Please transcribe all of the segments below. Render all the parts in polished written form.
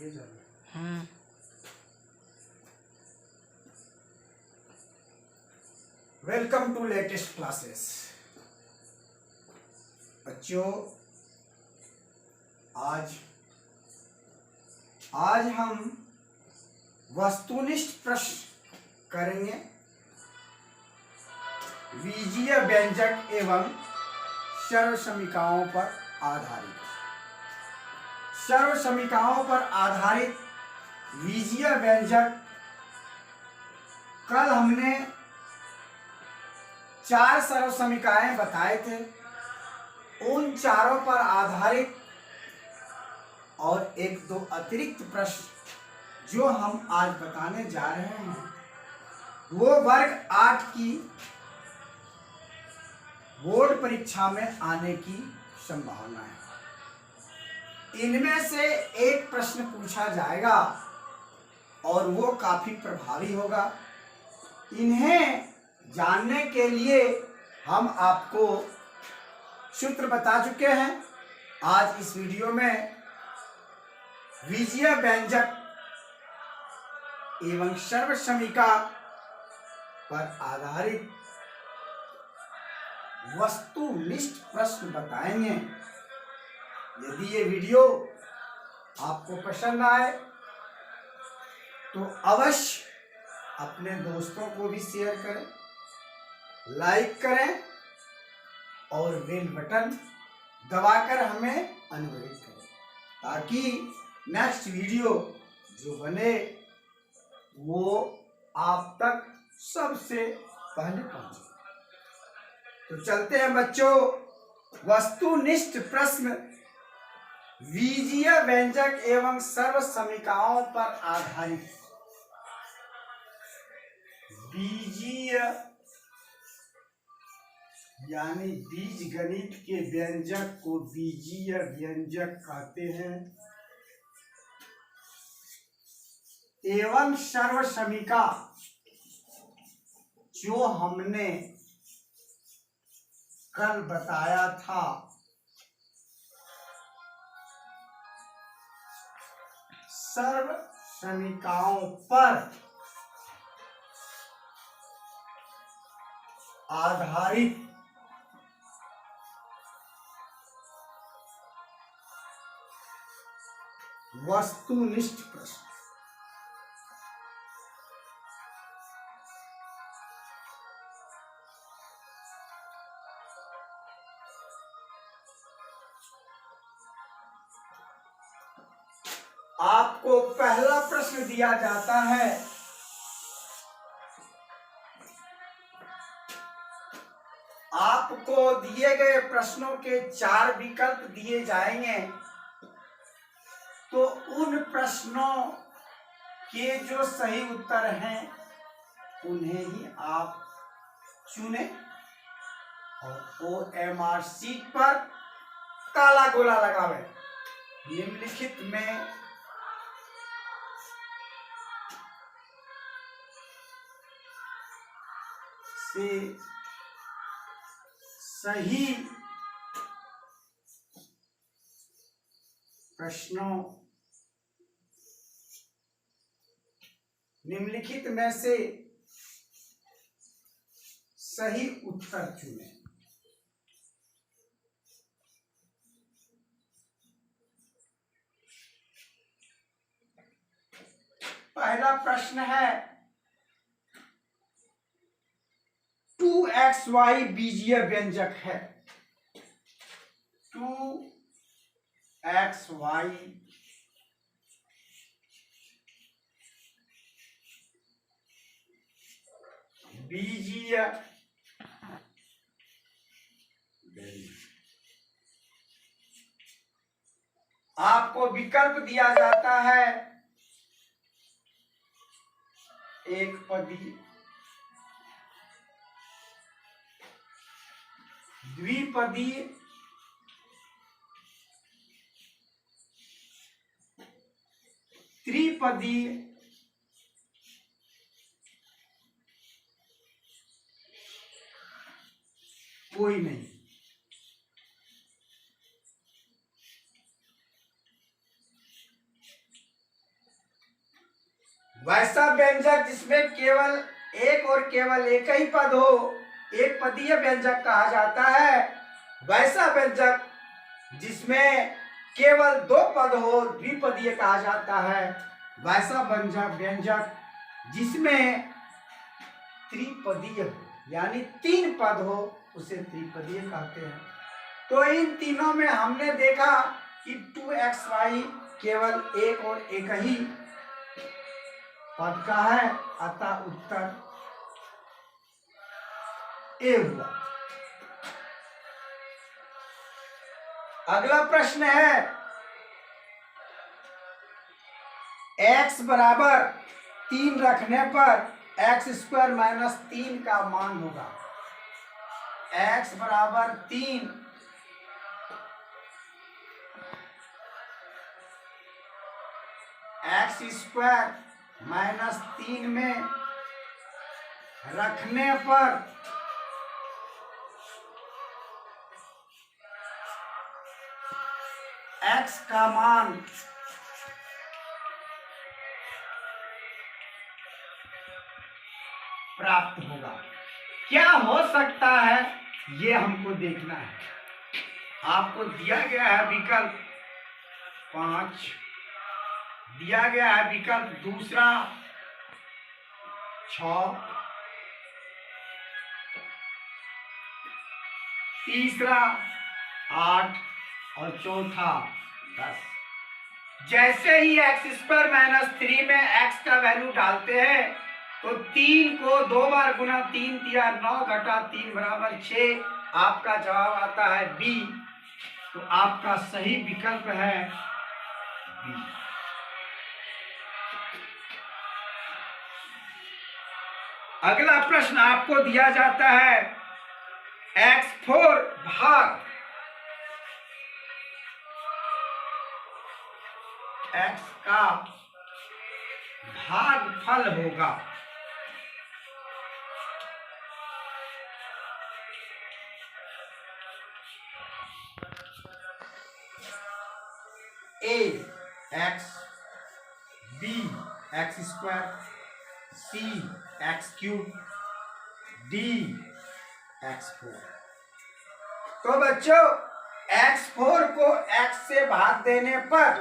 हाँ। Welcome to latest classes. बच्चों, आज हम वस्तुनिष्ठ प्रश्न करेंगे। बीजीय व्यंजक एवं सर्वसमीकाओं पर आधारित। सर्वसमीकाओं पर आधारित बीजीय व्यंजक कल हमने 4 सर्वसमीकाएं बताए थे। उन चारों पर आधारित और 1-2 अतिरिक्त प्रश्न जो हम आज बताने जा रहे हैं वो वर्ग 8 की बोर्ड परीक्षा में आने की संभावना है। इनमें से एक प्रश्न पूछा जाएगा और वो काफी प्रभावी होगा। इन्हें जानने के लिए हम आपको सूत्र बता चुके हैं। आज इस वीडियो में बीजीय व्यंजक एवं सर्वसमीका पर आधारित वस्तुनिष्ठ प्रश्न बताएंगे। यदि ये वीडियो आपको पसंद आए तो अवश्य अपने दोस्तों को भी शेयर करें, लाइक करें और बेल बटन दबाकर हमें अनुग्रहित करें ताकि नेक्स्ट वीडियो जो बने वो आप तक सबसे पहले पहुंचे। तो चलते हैं बच्चों, वस्तुनिष्ठ प्रश्न बीजीय व्यंजक एवं सर्वसमीकाओं पर आधारित। बीजीय यानी बीज गणित के व्यंजक को बीजीय व्यंजक कहते हैं एवं सर्वसमीका जो हमने कल बताया था सर्वसमीकाओं पर आधारित वस्तुनिष्ठ प्रश्न। आपको पहला प्रश्न दिया जाता है, आपको दिए गए प्रश्नों के 4 विकल्प दिए जाएंगे। तो उन प्रश्नों के जो सही उत्तर हैं उन्हें ही आप चुनें और OMR शीट पर काला गोला लगावें। निम्नलिखित में से सही प्रश्नों निम्नलिखित में से सही उत्तर चुनें। पहला प्रश्न है 2xy बीजीय व्यंजक है। 2xy बीजीय आपको विकल्प दिया जाता है एक पदी, द्विपदी, त्रिपदी, कोई नहीं। वैसा व्यंजक जिसमें केवल एक और केवल एक ही पद हो, एक पदीय व्यंजक कहा जाता है। वैसा व्यंजक जिसमें केवल दो पद हो, द्विपदीय कहा जाता है। वैसा व्यंजक जिसमें त्रिपदीय हो, यानी तीन पद हो, उसे त्रिपदीय कहते हैं। तो इन तीनों में हमने देखा कि 2xy केवल एक और एक ही पद का है, अतः उत्तर ए हुआ। अगला प्रश्न है, x बराबर 3 रखने पर x² माइनस 3 का मान होगा। x बराबर 3, x² माइनस 3 में रखने पर x का मान प्राप्त होगा। क्या हो सकता है ये हमको देखना है। आपको दिया गया है विकल्प 5, दिया गया है विकल्प दूसरा 6, तीसरा 8 और चौथा 10। जैसे ही x² माइनस 3 में x का वैल्यू डालते हैं तो 3 को 2 बार गुना 3 दिया 9 घटा 3 बराबर 6। आपका जवाब आता है बी। तो आपका सही विकल्प है बी। अगला प्रश्न आपको दिया जाता है, x4 भाग x का भागफल होगा। A x, B x², C x3, D x4। तो बच्चों x4 को x से भाग देने पर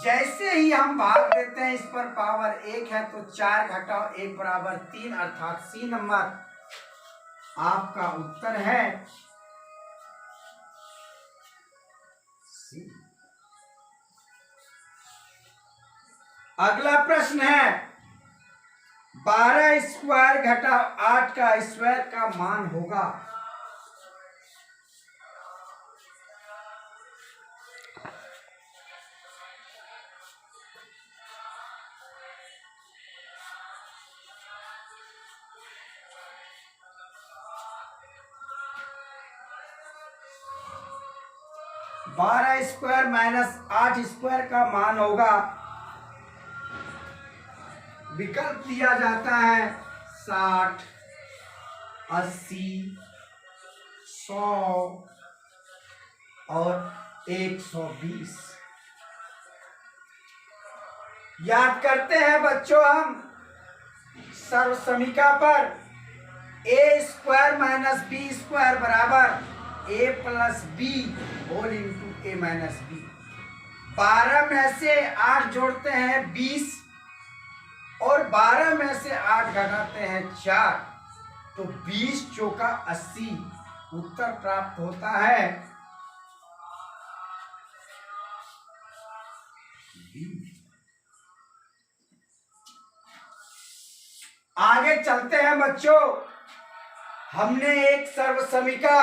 जैसे ही हम भाग देते हैं, इस पर पावर 1 है तो 4 घटाओ 1 बराबर 3, अर्थात सी नंबर आपका उत्तर है सी। अगला प्रश्न है, 12² घटाओ 8 का स्क्वायर का मान होगा। (12² माइनस 8² का मान होगा। विकल्प दिया जाता है 60, 80, 100 और 120। याद करते हैं बच्चों हम सर्वसमीका पर a² माइनस b² बराबर a plus B whole into a minus B. 12 में से 8 जोड़ते हैं 20 और 12 में से 8 घटाते हैं 4, तो 20 चौका 80 उत्तर प्राप्त होता है आगे चलते हैं बच्चों। हमने एक सर्वसमीका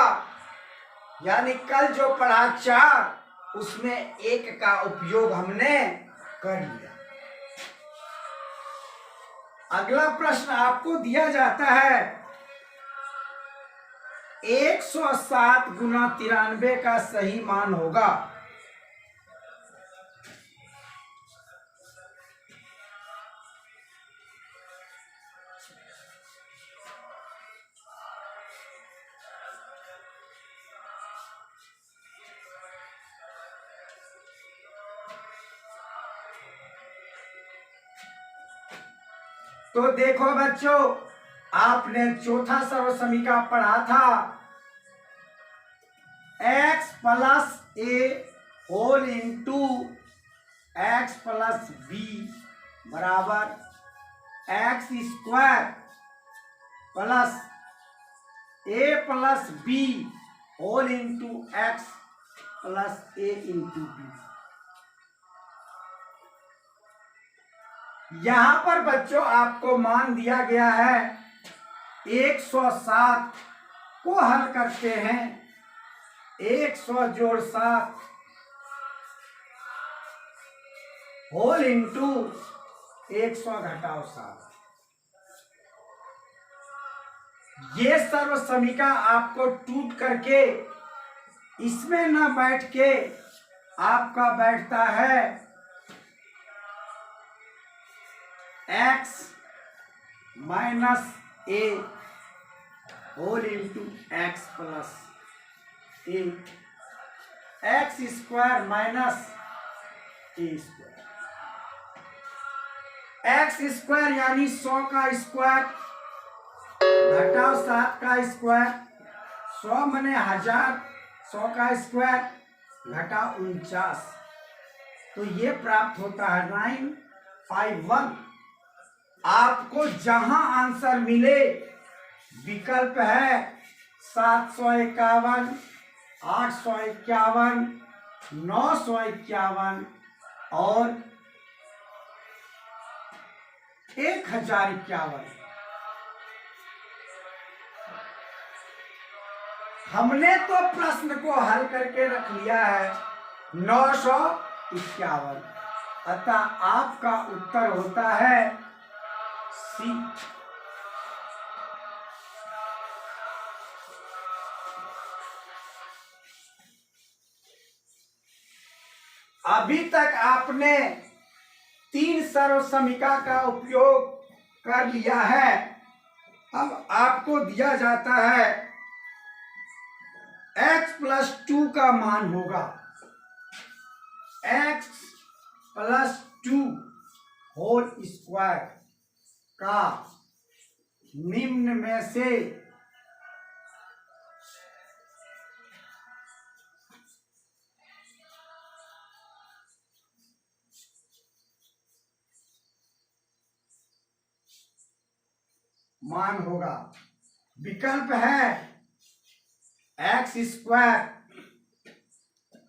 यानी कल जो पढ़ा 4, उसमें 1 का उपयोग हमने कर लिया। अगला प्रश्न आपको दिया जाता है, 107 गुना 93 का सही मान होगा। तो देखो बच्चों, आपने चौथा सर्वसमीका पढ़ा था, x plus a whole into x plus b बराबर x square plus a plus B whole into x plus a into b. यहां पर बच्चों आपको मान दिया गया है 107 को हल करते हैं, 100 जोड़ 7 होल इंटू 100 घटाओ 7। ये सर्व समीका आपको टूट करके इसमें ना बैठ के आपका बैठता है x माइनस ए होल इंटू एक्स प्लस ए, एक्स स्क्वायर माइनस ए स्क्वायर। एक्स स्क्वायर यानी 100 का स्क्वायर घटाओ 7 का स्क्वायर, 100 मने 1000, 100 का स्क्वायर घटाओ 49, तो ये प्राप्त होता है 951। आपको जहां आंसर मिले विकल्प है 751, 851, 951 और 1051। हमने तो प्रश्न को हल करके रख लिया है 951, अतः आपका उत्तर होता है सी। अभी तक आपने 3 सर्वसमीका का उपयोग कर लिया है। अब आपको दिया जाता है x प्लस 2 का मान होगा, x प्लस 2 होल स्क्वायर का निम्न में से मान होगा। विकल्प है X square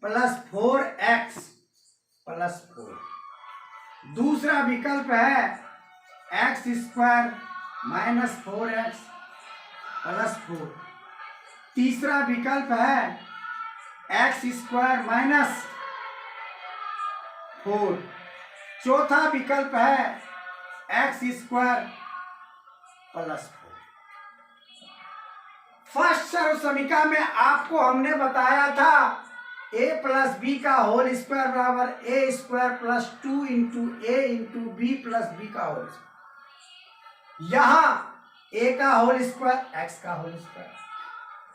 plus 4x plus 4। दूसरा विकल्प है X square minus 4x plus 4। तीसरा विकल्प है एक्स स्क्वायर माइनस 4। चौथा विकल्प है एक्स स्क्वायर प्लस 4। फर्स्ट सर्वसमीका में आपको हमने बताया था a प्लस बी का होल स्क्वायर बराबर A square plus 2 into A into B plus B का होल स्क्वायर। यहां a का होल स्क्वायर x का whole square,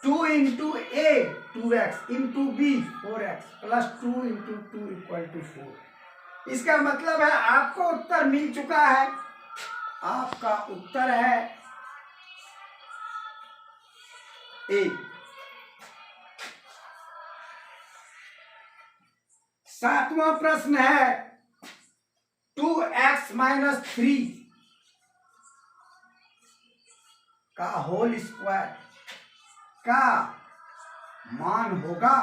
2 into A 2x into B 4x plus 2 into 2 equal to 4। इसका मतलब है आपको उत्तर मिल चुका है। आपका उत्तर है ए। सातवां प्रश्न है 2x माइनस 3 का होल स्क्वायर का मान होगा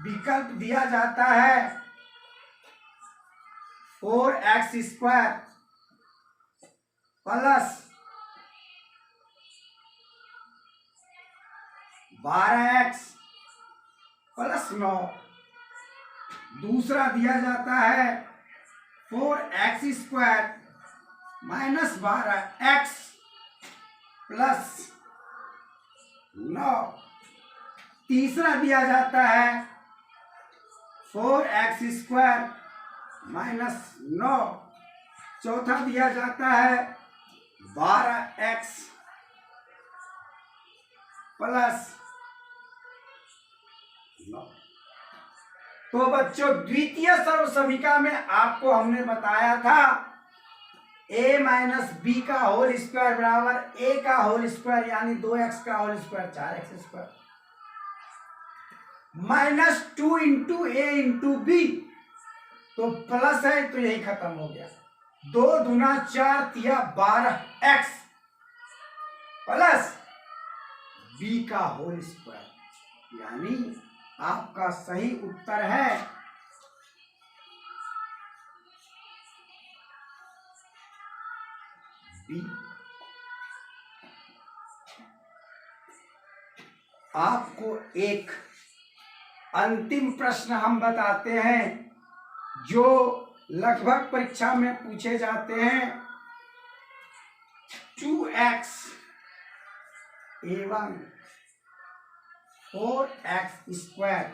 विकल्प दिया जाता है 4x square plus 12x plus 9। दूसरा दिया जाता है 4x square minus 12x plus 9। तीसरा दिया जाता है 4x स्क्वायर माइनस 9। चौथा दिया जाता है 12x प्लस 9। तो बच्चों द्वितीय सर्वसमीका में आपको हमने बताया था a माइनस बी का होल स्क्वायर बराबर a का होल स्क्वायर यानी 2x का whole square 4x square minus 2 into ए इंटू बी, तो प्लस है तो यही खत्म हो गया। 2 दूना 4 तिया 12x प्लस b का होल स्क्वायर, यानी आपका सही उत्तर है बी। आपको एक अंतिम प्रश्न हम बताते हैं जो लगभग परीक्षा में पूछे जाते हैं। 2x एवं 4x स्क्वायर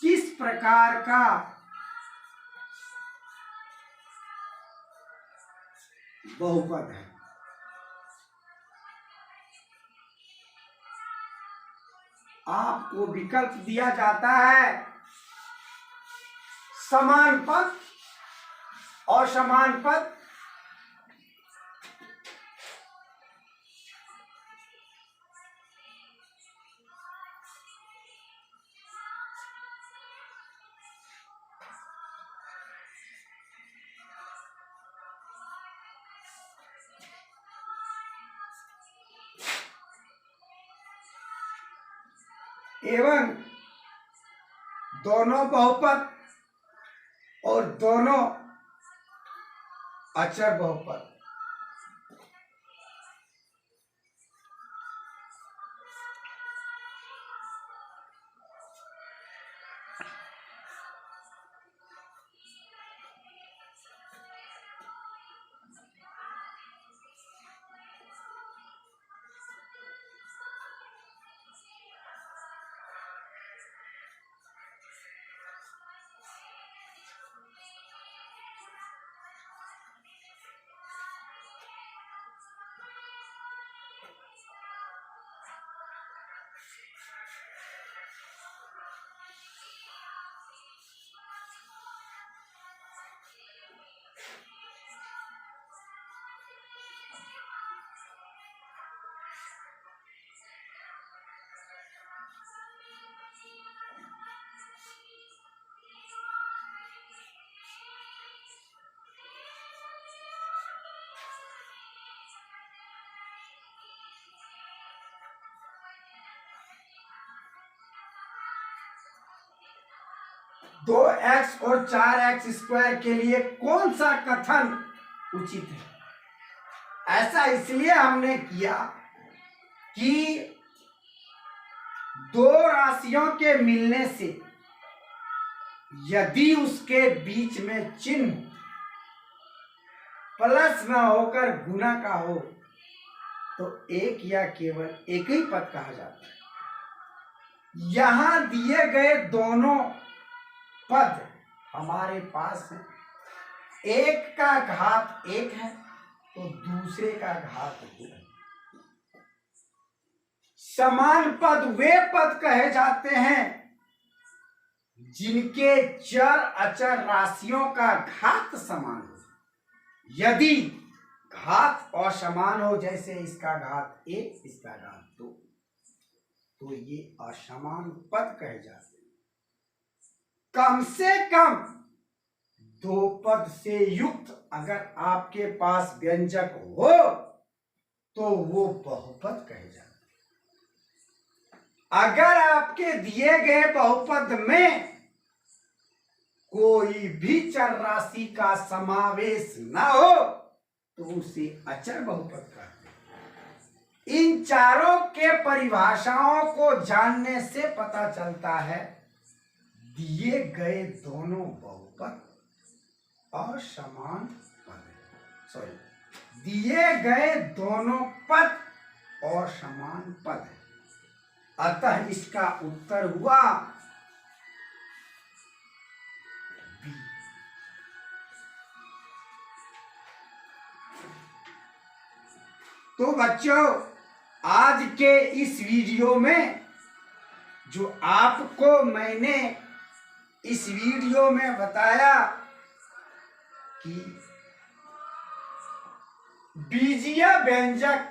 किस प्रकार का बहुपद है? आपको विकल्प दिया जाता है समान पद, असमान पद, एवं दोनों बहुपद और दोनों अचर बहुपद। दो एक्स और 4x स्क्वायर के लिए कौन सा कथन उचित है? ऐसा इसलिए हमने किया कि दो राशियों के मिलने से यदि उसके बीच में चिन्ह प्लस न होकर गुना का हो तो एक या केवल एक ही पद कहा जाता है। यहां दिए गए दोनों पद हमारे पास है, एक का घात 1 है तो दूसरे का घात 2 है। समान पद वे पद कहे जाते हैं जिनके चर अचर राशियों का घात समान हो। यदि घात असमान हो, जैसे इसका घात 1 इसका घात 2, तो ये असमान पद कहे जाते हैं। कम से कम दो पद से युक्त अगर आपके पास व्यंजक हो तो वो बहुपद कहे जाते हैं। अगर आपके दिए गए बहुपद में कोई भी चर राशि का समावेश न हो तो उसे अचर बहुपद कहते हैं। इन चारों के परिभाषाओं को जानने से पता चलता है दिए गए दोनों बहुपद असमान पद, दिए गए दोनों पद असमान पद है। अतः इसका उत्तर हुआ बी। तो बच्चों आज के इस वीडियो में जो आपको मैंने इस वीडियो में बताया कि बीजीय व्यंजक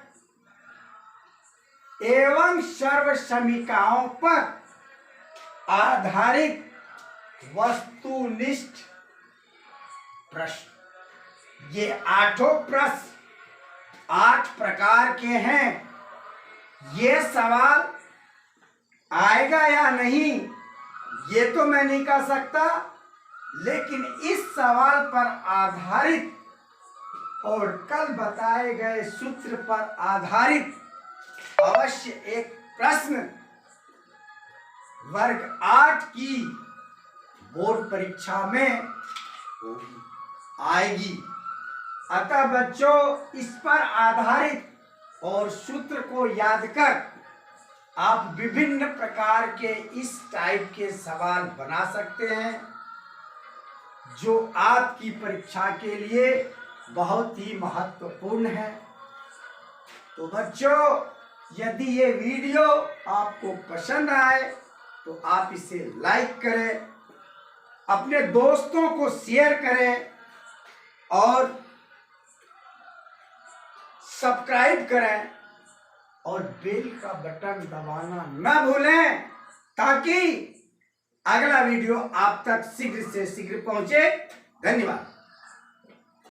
एवं सर्वसमीकाओं पर आधारित वस्तुनिष्ठ प्रश्न, ये 8 प्रश्न 8 प्रकार के हैं। ये सवाल आएगा या नहीं ये तो मैं नहीं कह सकता, लेकिन इस सवाल पर आधारित और कल बताए गए सूत्र पर आधारित अवश्य एक प्रश्न वर्ग 8 की बोर्ड परीक्षा में होगी, आएगी। अतः बच्चों, इस पर आधारित और सूत्र को याद कर आप विभिन्न प्रकार के इस टाइप के सवाल बना सकते हैं, जो आपकी परीक्षा के लिए बहुत ही महत्वपूर्ण है। तो बच्चों, यदि ये वीडियो आपको पसंद आए तो आप इसे लाइक करें, अपने दोस्तों को शेयर करें और सब्सक्राइब करें और बेल का बटन दबाना न भूलें, ताकि अगला वीडियो आप तक शीघ्र से शीघ्र पहुंचे। धन्यवाद।